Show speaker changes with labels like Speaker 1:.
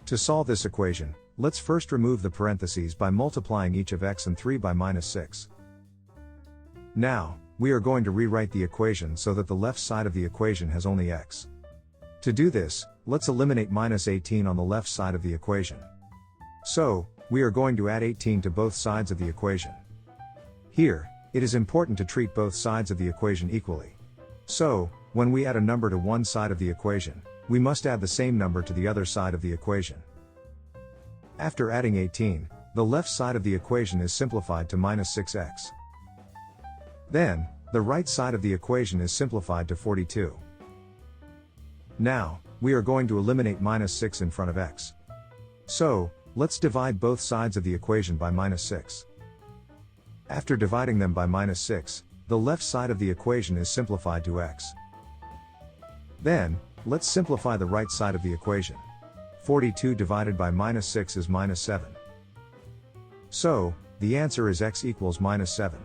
Speaker 1: To solve this equation, let's first remove the parentheses by multiplying each of x and 3 by -6. Now, we are going to rewrite the equation so that the left side of the equation has only x. To do this, let's eliminate -18 on the left side of the equation. So, we are going to add 18 to both sides of the equation. Here, it is important to treat both sides of the equation equally. So, when we add a number to one side of the equation, we must add the same number to the other side of the equation. After adding 18, the left side of the equation is simplified to -6x. Then, the right side of the equation is simplified to 42. Now, we are going to eliminate -6 in front of x. So, let's divide both sides of the equation by -6. After dividing them by -6, the left side of the equation is simplified to x. Then, let's simplify the right side of the equation. 42 divided by -6 is -7. So, the answer is x equals -7.